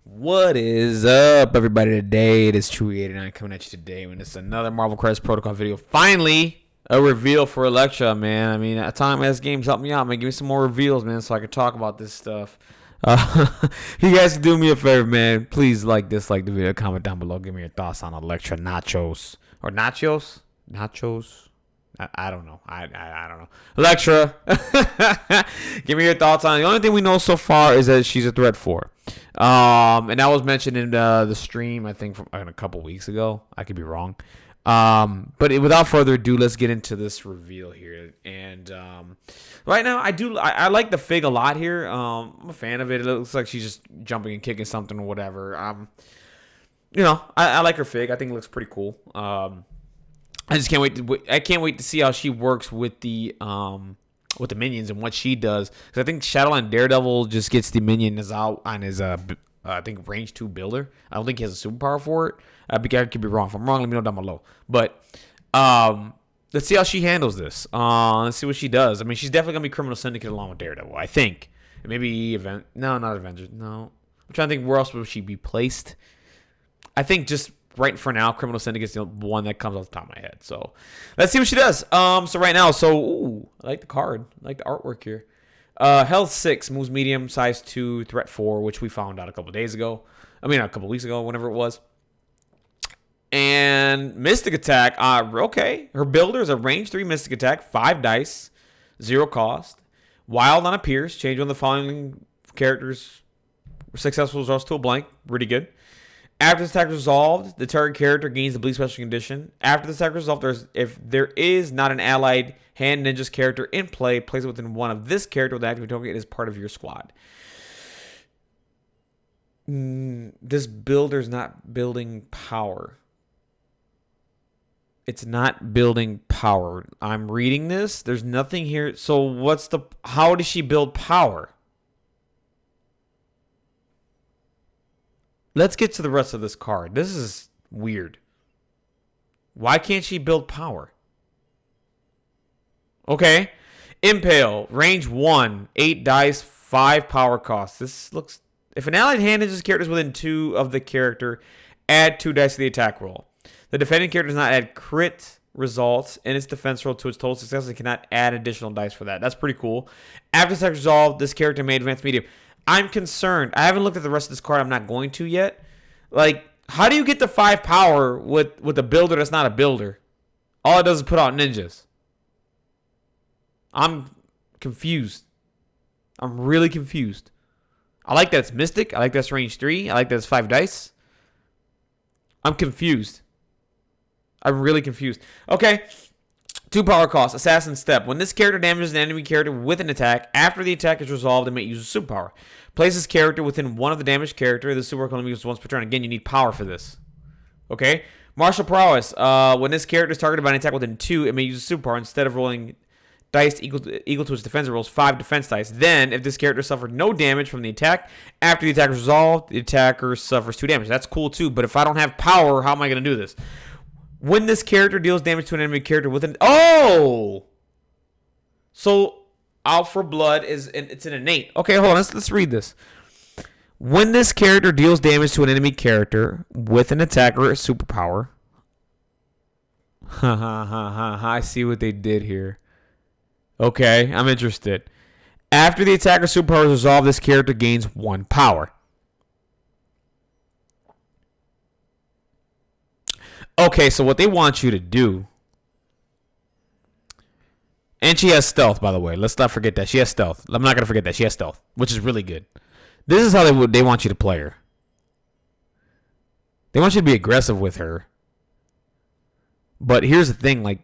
What is up, everybody? Today it is Chewy89 coming at you today when it's another Marvel Crisis Protocol video. Finally, a reveal for Elektra, man. I mean, at time as games help me out, man. Give me some more reveals, man, so I can talk about this stuff. You guys can do me a favor, man. Please dislike the video, comment down below, give me your thoughts on Elektra nachos or nachos. I don't know. I don't know. Elektra, give me your thoughts on it. The only thing we know so far is that she's a threat 4. And that was mentioned in the stream, I think, from a couple weeks ago. I could be wrong. But without further ado, let's get into this reveal here. And right now, I like the fig a lot here. I'm a fan of it. It looks like she's just jumping and kicking something or whatever. I like her fig. I think it looks pretty cool. I just can't wait. I can't wait to see how she works with the minions and what she does. Because I think Shadowline Daredevil just gets the minions out on his I think range 2 builder. I don't think he has a superpower for it. I could be wrong. If I'm wrong, let me know down below. But let's see how she handles this. Let's see what she does. I mean, she's definitely gonna be Criminal Syndicate along with Daredevil. I think. And maybe not Avengers. No, I'm trying to think where else would she be placed. I think just right for now, Criminal Syndicate is the one that comes off the top of my head. So let's see what she does. So right now, I like the card. I like the artwork here. Health 6, moves medium, size 2, threat 4, which we found out a couple weeks ago, whenever it was. And Mystic Attack, okay. Her builder is a range 3 Mystic Attack, 5 dice, 0 cost. Wild on a Pierce, change one of the following characters' successful results to a blank. Pretty good. After the attack is resolved, the target character gains the bleed special condition. After the attack is resolved, if there is not an allied hand ninja's character in play, place it within one of this character with the active token as part of your squad. This builder's not building power. It's not building power. I'm reading this. There's nothing here. So how does she build power? Let's get to the rest of this card. This is weird. Why can't she build power? Okay. Impale. Range 1. 8 dice. 5 power cost. This looks... If an allied hand ninja's character is within 2 of the character, add 2 dice to the attack roll. The defending character does not add crit results in its defense roll to its total success and cannot add additional dice for that. That's pretty cool. After attack resolved, this character may advance medium. I'm concerned. I haven't looked at the rest of this card. I'm not going to yet. Like, how do you get the 5 power with a builder that's not a builder? All it does is put out ninjas. I'm confused. I'm really confused. I like that it's Mystic. I like that's range 3. I like that it's 5 dice. I'm confused. I'm really confused. Okay. 2 power costs. Assassin Step. When this character damages an enemy character with an attack, after the attack is resolved, it may use a superpower. Place this character within one of the damaged character. The superpower can only be used once per turn. Again, you need power for this. Okay? Martial Prowess. When this character is targeted by an attack within 2, it may use a superpower. Instead of rolling dice equal to its defense, it rolls 5 defense dice. Then, if this character suffered no damage from the attack, after the attack is resolved, the attacker suffers 2 damage. That's cool too, but if I don't have power, how am I going to do this? When this character deals damage to an enemy character with an... Oh! So, Out for Blood it's an innate. Okay, hold on. Let's read this. When this character deals damage to an enemy character with an attack or a superpower... I see what they did here. Okay, I'm interested. After the attack or superpower is resolved, this character gains 1 power. Okay, so what they want you to do... And she has stealth, by the way. Let's not forget that. She has stealth. I'm not going to forget that. She has stealth, which is really good. This is how they want you to play her. They want you to be aggressive with her. But here's the thing, like...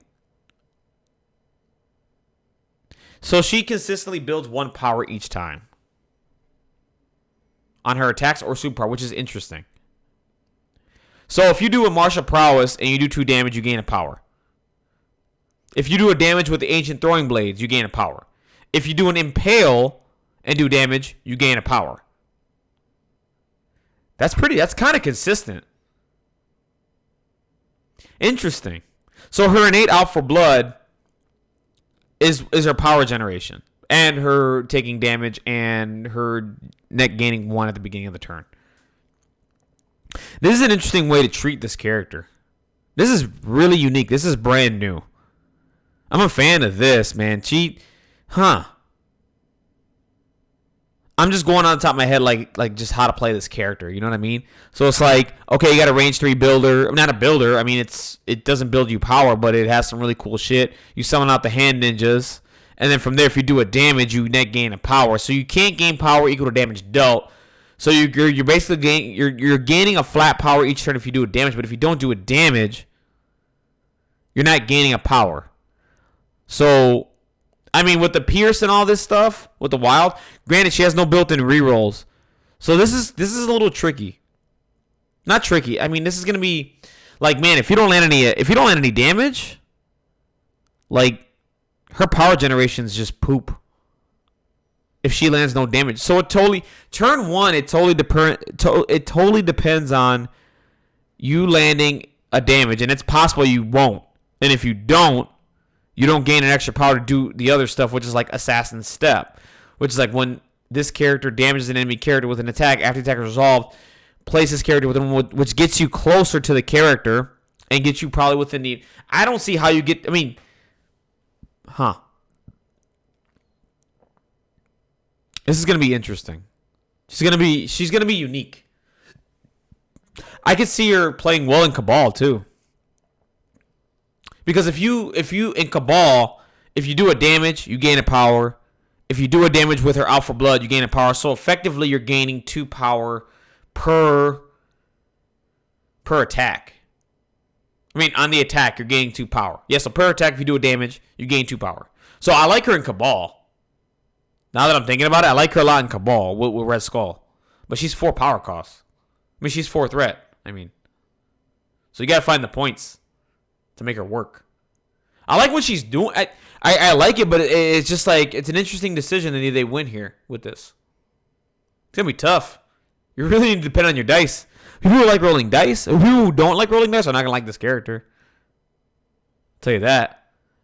So she consistently builds 1 power each time. On her attacks or superpower, which is interesting. So if you do a Martial Prowess and you do 2 damage, you gain a power. If you do a damage with the Ancient Throwing Blades, you gain a power. If you do an Impale and do damage, you gain a power. That's kind of consistent. Interesting. So her innate Out for Blood is her power generation. And her taking damage and her net gaining 1 at the beginning of the turn. This is an interesting way to treat this character. This is really unique. This is brand new. I'm a fan of this, man. I'm just going on the top of my head like just how to play this character. You know what I mean? So it's like, okay, you got a range 3 builder. I'm not a builder. I mean, it doesn't build you power, but it has some really cool shit. You summon out the hand ninjas, and then from there, if you do a damage, you net gain a power. So you can't gain power equal to damage dealt. So you're basically you're gaining a flat power each turn if you do a damage, but if you don't do a damage, you're not gaining a power. So, I mean, with the Pierce and all this stuff, with the Wild, granted she has no built-in rerolls. So this is a little tricky. Not tricky. I mean, this is gonna be like, man, if you don't land any damage, like her power generation is just poop. If she lands no damage, so it totally turn one. It totally depends on you landing a damage, and it's possible you won't. And if you don't gain an extra power to do the other stuff, which is like Assassin's Step, which is like when this character damages an enemy character with an attack after the attack is resolved, place this character within, which gets you closer to the character and gets you probably within the. I don't see how you get. I mean, This is gonna be interesting. She's gonna be unique. I could see her playing well in Cabal too. Because if you in Cabal, if you do a damage, you gain a power. If you do a damage with her Alpha Blood, you gain a power. So effectively, you're gaining 2 power per attack. I mean, on the attack, you're gaining 2 power. Yeah, so per attack, if you do a damage, you gain 2 power. So I like her in Cabal. Now that I'm thinking about it, I like her a lot in Cabal with Red Skull. But she's 4 power costs. I mean, she's 4 threat. I mean, so you got to find the points to make her work. I like what she's doing. I like it, but it's just like, it's an interesting decision that they win here with this. It's going to be tough. You really need to depend on your dice. People who like rolling dice, people who don't like rolling dice are not going to like this character. I'll tell you that.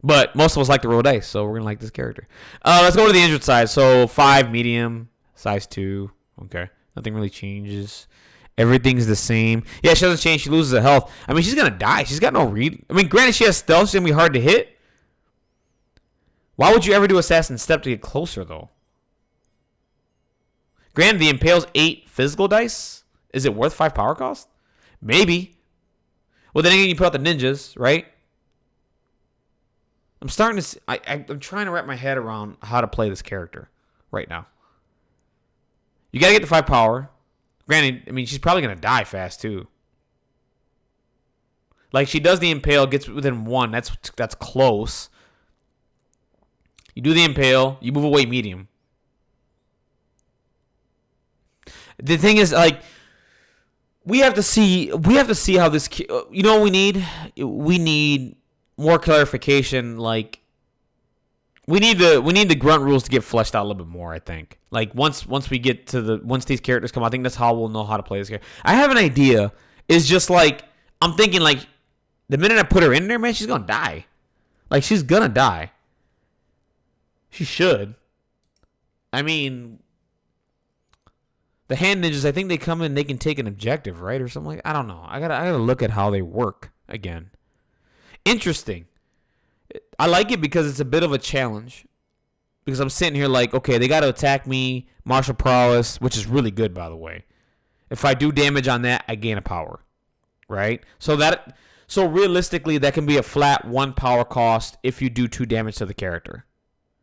But most of us like to roll dice, so we're going to like this character. Let's go to the injured side. So 5, medium, size 2. Okay. Nothing really changes. Everything's the same. Yeah, she doesn't change. She loses her health. I mean, she's going to die. She's got no read. I mean, granted, she has stealth. She's going to be hard to hit. Why would you ever do Assassin's Step to get closer, though? Granted, the Impale's 8 physical dice. Is it worth 5 power cost? Maybe. Well, then again, you put out the ninjas, right? I'm starting to see, I'm trying to wrap my head around how to play this character right now. You got to get the 5 power. Granted, I mean, she's probably going to die fast, too. Like, she does the Impale, gets within 1. That's close. You do the Impale, you move away medium. The thing is, like, we have to see how this, you know what we need? We need more clarification. Like, we need the grunt rules to get fleshed out a little bit more, I think. Like, once these characters come, I think that's how we'll know how to play this character. I have an idea. It's just like, I'm thinking, like, the minute I put her in there, man, she's gonna die. Like, she's gonna die. She should. I mean, the hand ninjas, I think they come in, they can take an objective, right? Or something like that. I don't know. I gotta look at how they work again. Interesting. I like it because it's a bit of a challenge. Because I'm sitting here like, okay, they got to attack me, martial prowess, which is really good, by the way. If I do damage on that, I gain a power, right? So realistically, that can be a flat 1 power cost if you do 2 damage to the character,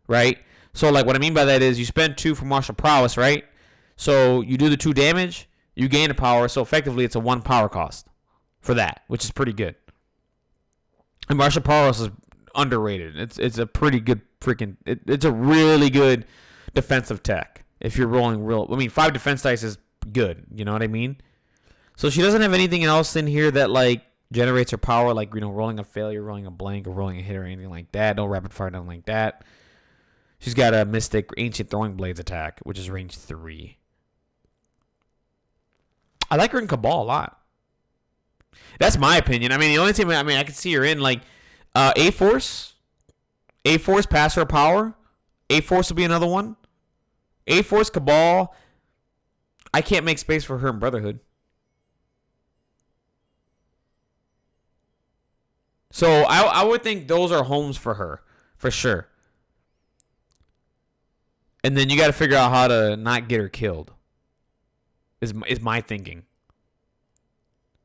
right? So like what I mean by that is you spend 2 for martial prowess, right? So you do the 2 damage, you gain a power. So effectively, it's a 1 power cost for that, which is pretty good. And martial prowess is underrated. It's a pretty good freaking. It's a really good defensive tech. If you're rolling 5 defense dice is good. You know what I mean? So she doesn't have anything else in here that like generates her power, like, you know, rolling a failure, rolling a blank, or rolling a hit or anything like that. No rapid fire, nothing like that. She's got a Mystic Ancient Throwing Blades attack, which is range 3. I like her in Cabal a lot. That's my opinion. I mean, the only thing I could see her in, like, A-Force. A-Force, pass her power. A-Force will be another one. A-Force, Cabal. I can't make space for her in Brotherhood. So I would think those are homes for her, for sure. And then you got to figure out how to not get her killed. Is my thinking.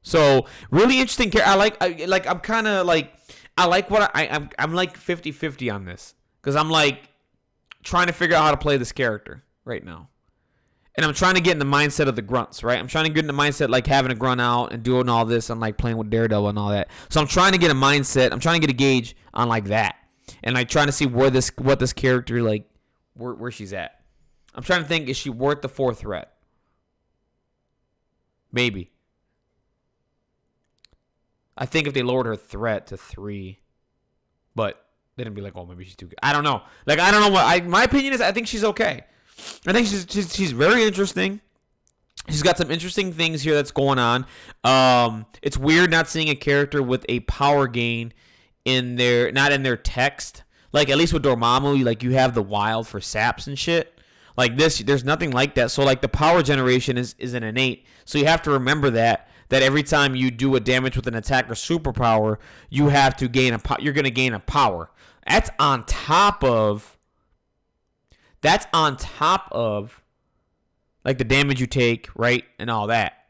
So really interesting. I'm like what I'm like 50-50 on this, because I'm like trying to figure out how to play this character right now. And I'm trying to get in the mindset of the grunts, right? I'm trying to get in the mindset like having a grunt out and doing all this and like playing with Daredevil and all that. So I'm trying to get a mindset. I'm trying to get a gauge on like that. And like trying to see what this character, like where she's at. I'm trying to think, is she worth the 4 threat? Maybe. I think if they lowered her threat to 3, but they didn't be like, oh, maybe she's too good. I don't know. Like, I don't know my opinion is I think she's okay. I think she's very interesting. She's got some interesting things here that's going on. It's weird not seeing a character with a power gain not in their text. Like, at least with Dormammu, like you have the wild for saps and shit. Like this, there's nothing like that. So like the power generation is an innate. So you have to remember that every time you do a damage with an attack or superpower, you have to you're going to gain a power. That's on top of like the damage you take, right? And all that.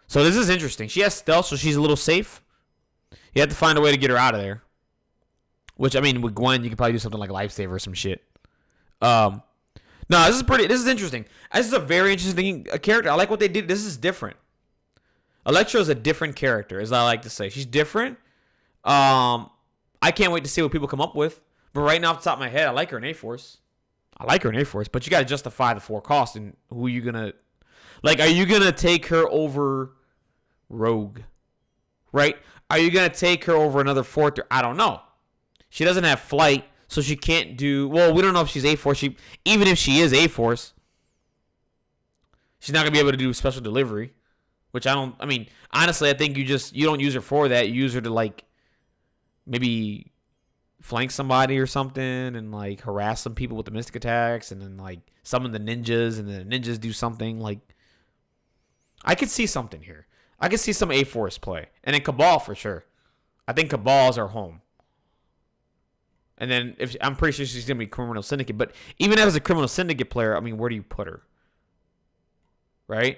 So this is interesting. She has stealth, so she's a little safe. You have to find a way to get her out of there. Which, I mean, with Gwen, you could probably do something like Lifesaver or some shit. No, this is interesting. This is a very interesting character. I like what they did. This is different. Elektra is a different character, as I like to say. She's different. I can't wait to see what people come up with. But right now, off the top of my head, I like her in A-Force. But you got to justify the 4 cost and who you going to... Like, are you going to take her over Rogue? Right? Are you going to take her over another 4th? I don't know. She doesn't have flight, so she can't do... Well, we don't know if she's A-Force. Even if she is A-Force, she's not going to be able to do special delivery. Which honestly, I think you don't use her for that. You use her to, like, maybe flank somebody or something and, like, harass some people with the mystic attacks and then, like, summon the ninjas and then the ninjas do something. Like, I could see something here. I could see some A-Force play. And then Cabal for sure. I think Cabal's our home. And then I'm pretty sure she's going to be Criminal Syndicate. But even as a Criminal Syndicate player, I mean, where do you put her? Right?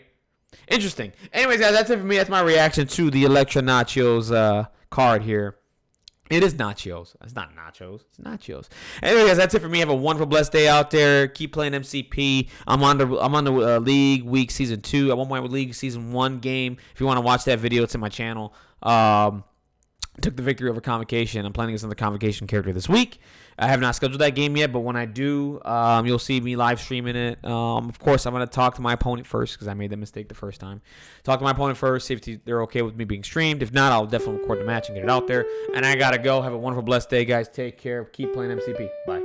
Interesting. Anyways, guys, that's it for me. That's my reaction to the Elektra Nachos card here. It is nachos. It's not nachos. It's nachos. Anyway, guys, that's it for me. Have a wonderful, blessed day out there. Keep playing MCP. I'm on the League Week Season 2. I won my League Season 1 game. If you want to watch that video, it's in my channel. Took the victory over Convocation. I'm playing against another Convocation character this week. I have not scheduled that game yet, but when I do, you'll see me live streaming it. Of course, I'm going to talk to my opponent first because I made that mistake the first time. Talk to my opponent first, see if they're okay with me being streamed. If not, I'll definitely record the match and get it out there. And I got to go. Have a wonderful, blessed day, guys. Take care. Keep playing MCP. Bye.